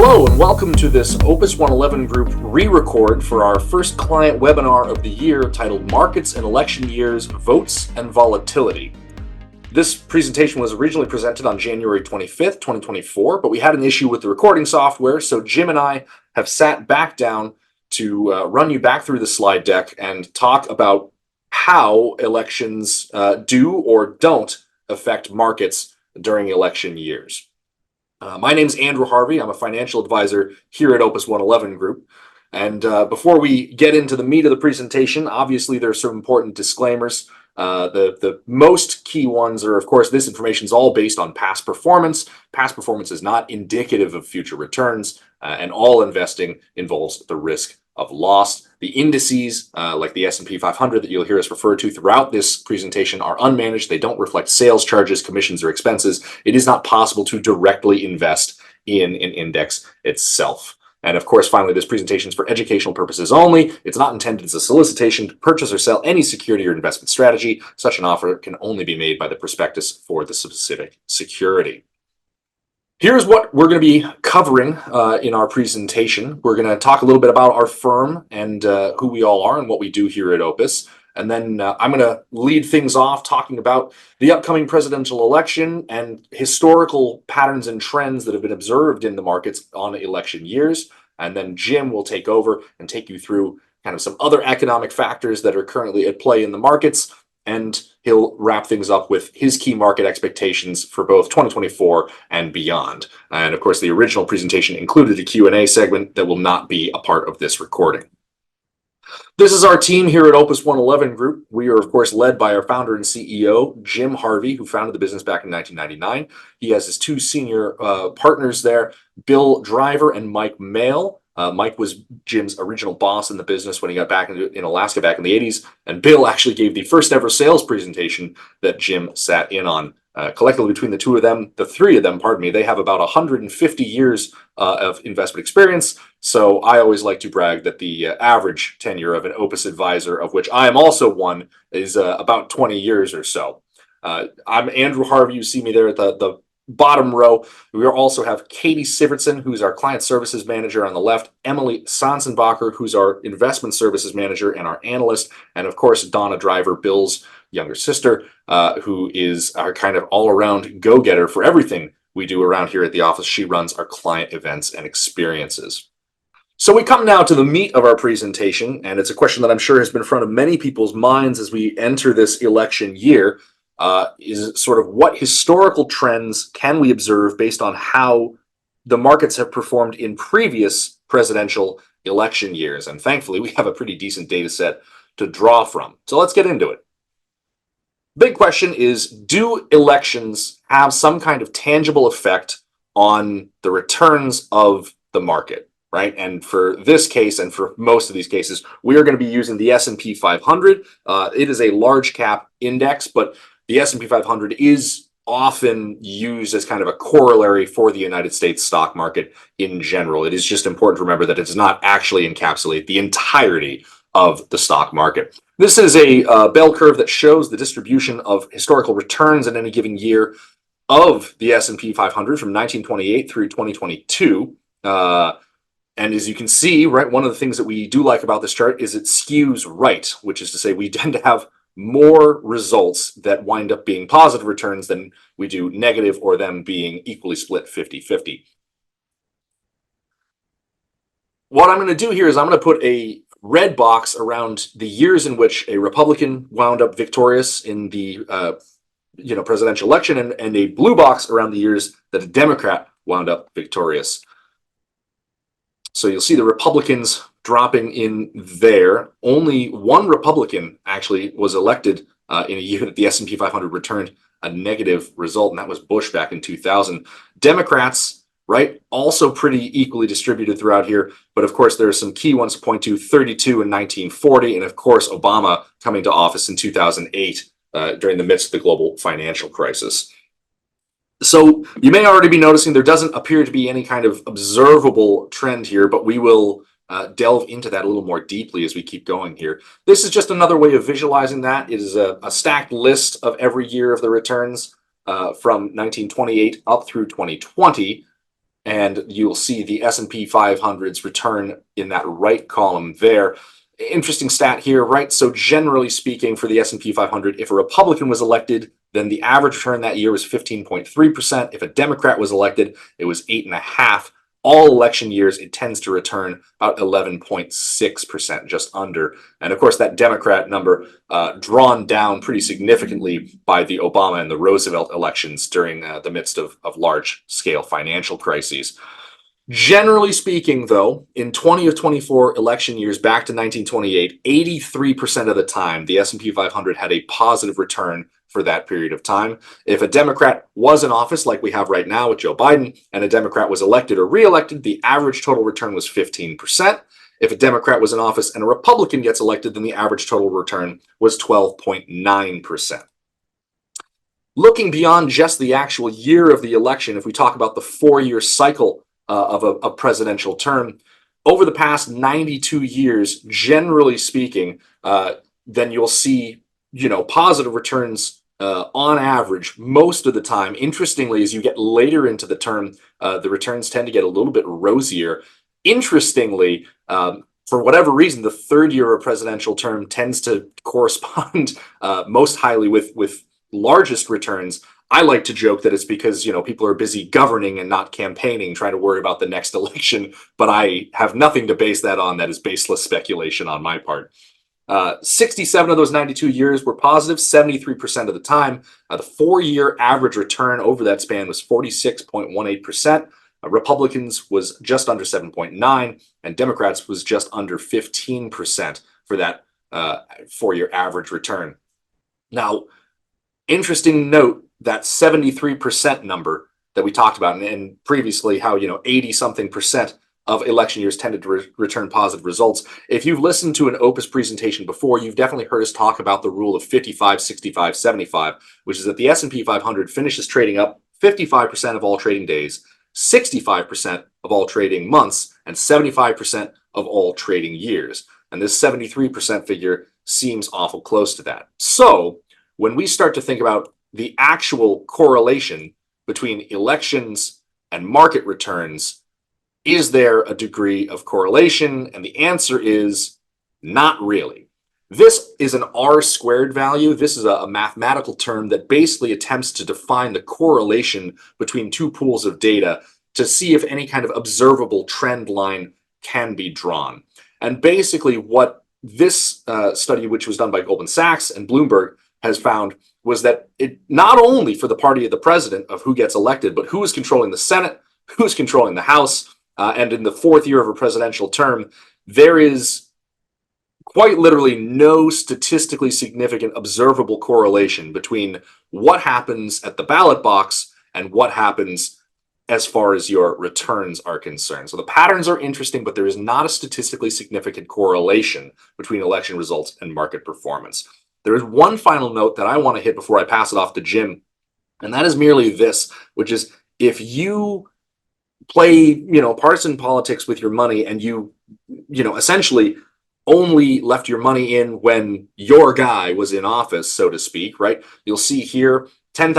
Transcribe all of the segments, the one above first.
Hello and welcome to this Opus 111 Group re-record for our first client webinar of the year titled Markets and Election Years, Votes and Volatility. This presentation was originally presented on January 25th, 2024, but we had an issue with the recording software, so Jim and I have sat back down to run you back through the slide deck and talk about how elections do or don't affect markets during election years. My name's Andrew Harvey. I'm a financial advisor here at Opus 111 Group. And before we get into the meat of the presentation, obviously there's some important disclaimers. The most key ones are, of course, this information is all based on past performance. Past performance is not indicative of future returns, and all investing involves the risk of loss. The indices, like the S&P 500 that you'll hear us refer to throughout this presentation, are unmanaged. They don't reflect sales charges, commissions, or expenses. It is not possible to directly invest in an index itself. And of course, finally, this presentation is for educational purposes only. It's not intended as a solicitation to purchase or sell any security or investment strategy. Such an offer can only be made by the prospectus for the specific security. Here's what we're going to be covering in our presentation. We're going to talk a little bit about our firm and who we all are and what we do here at Opus. And then I'm going to lead things off talking about the upcoming presidential election and historical patterns and trends that have been observed in the markets on election years. And then Jim will take over and take you through kind of some other economic factors that are currently at play in the markets. And he'll wrap things up with his key market expectations for both 2024 and beyond. And of course, the original presentation included a Q&A segment that will not be a part of this recording. This is our team here at Opus 111 Group. We are, of course, led by our founder and CEO, Jim Harvey, who founded the business back in 1999. He has his two senior partners there, Bill Driver and Mike Mail. Mike was Jim's original boss in the business when he got back in Alaska back in the 80s. And Bill actually gave the first ever sales presentation that Jim sat in on. Collectively, between the three of them, they have about 150 years of investment experience. So I always like to brag that the average tenure of an Opus advisor, of which I am also one, is about 20 years or so. I'm Andrew Harvey. You see me there at the bottom row. We also have Katie Sivertson, who's our client services manager on the left, Emily Sansenbacher, who's our investment services manager and our analyst, and of course, Donna Driver, Bill's younger sister, who is our kind of all-around go-getter for everything we do around here at the office. She runs our client events and experiences. So we come now to the meat of our presentation, and it's a question that I'm sure has been in front of many people's minds as we enter this election year. Is sort of what historical trends can we observe based on how the markets have performed in previous presidential election years? And thankfully, we have a pretty decent data set to draw from. So let's get into it. Big question is, do elections have some kind of tangible effect on the returns of the market, right? And for this case, and for most of these cases, we are going to be using the S&P 500. It is a large cap index, but the S&P 500 is often used as kind of a corollary for the United States stock market in general. It is just important to remember that it does not actually encapsulate the entirety of the stock market. This is a bell curve that shows the distribution of historical returns in any given year of the S&P 500 from 1928 through 2022. And as you can see, right, one of the things that we do like about this chart is it skews right, which is to say we tend to have more results that wind up being positive returns than we do negative, or them being equally split 50-50. What I'm going to do here is I'm going to put a red box around the years in which a Republican wound up victorious in the presidential election, and a blue box around the years that a Democrat wound up victorious. So you'll see the Republicans dropping in there. Only one Republican actually was elected in a year that the S&P 500 returned a negative result, and that was Bush back in 2000. Democrats, right, also pretty equally distributed throughout here, but of course there are some key ones to point to: 32 in 1940, and of course Obama coming to office in 2008 during the midst of the global financial crisis. So you may already be noticing there doesn't appear to be any kind of observable trend here, but we will delve into that a little more deeply as we keep going here. This is just another way of visualizing that. It is a stacked list of every year of the returns from 1928 up through 2020. and you'll see the S&P 500's return in that right column there. Interesting stat here, right? So generally speaking, for the S&P 500, if a Republican was elected, then the average return that year was 15.3%. If a Democrat was elected, it was 8.5%. All election years, it tends to return about 11.6%, just under. And of course, that Democrat number drawn down pretty significantly by the Obama and the Roosevelt elections during the midst of large-scale financial crises. Generally speaking, though, in 20 of 24 election years back to 1928, 83% of the time, the S&P 500 had a positive return for that period of time. If a Democrat was in office, like we have right now with Joe Biden, and a Democrat was elected or re-elected, the average total return was 15%. If a Democrat was in office and a Republican gets elected, then the average total return was 12.9%. Looking beyond just the actual year of the election, if we talk about the four-year cycle of a presidential term, over the past 92 years, generally speaking, then you'll see, positive returns on average most of the time. Interestingly, as you get later into the term, the returns tend to get a little bit rosier. Interestingly, for whatever reason, the third year of a presidential term tends to correspond most highly with largest returns. I like to joke that it's because, people are busy governing and not campaigning, trying to worry about the next election, but I have nothing to base that on. That is baseless speculation on my part. 67 of those 92 years were positive, 73% of the time. The four-year average return over that span was 46.18%. Republicans was just under 7.9%, and Democrats was just under 15% for that four-year average return. Now, interesting note, that 73% number that we talked about, and previously how 80-something percent of election years tended to return positive results. If you've listened to an Opus presentation before, you've definitely heard us talk about the rule of 55, 65, 75, which is that the S&P 500 finishes trading up 55% of all trading days, 65% of all trading months, and 75% of all trading years. And this 73% figure seems awful close to that. So when we start to think about the actual correlation between elections and market returns, is there a degree of correlation? And the answer is not really. This is an R-squared value. This is a mathematical term that basically attempts to define the correlation between two pools of data to see if any kind of observable trend line can be drawn. And basically what this study, which was done by Goldman Sachs and Bloomberg, has found was that it not only for the party of the president of who gets elected, but who is controlling the Senate, who's controlling the House, and in the fourth year of a presidential term, there is quite literally no statistically significant observable correlation between what happens at the ballot box and what happens as far as your returns are concerned. So the patterns are interesting, but there is not a statistically significant correlation between election results and market performance. There is one final note that I want to hit before I pass it off to Jim, and that is merely this, which is if you play, partisan politics with your money and you essentially only left your money in when your guy was in office, so to speak, right? You'll see here $10,000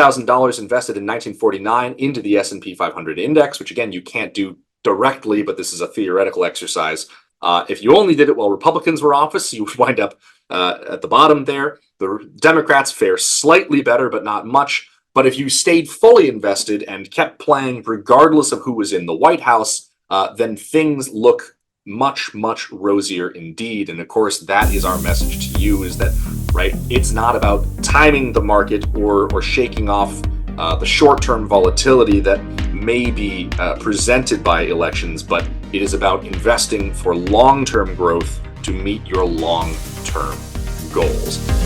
invested in 1949 into the S&P 500 index, which again, you can't do directly, but this is a theoretical exercise. If you only did it while Republicans were in office, you would wind up at the bottom there. The Democrats fare slightly better, but not much. But if you stayed fully invested and kept playing regardless of who was in the White House, then things look much, much rosier indeed. And of course, that is our message to you, is that, right, it's not about timing the market or shaking off the short-term volatility that may be presented by elections, but it is about investing for long-term growth to meet your long-term goals.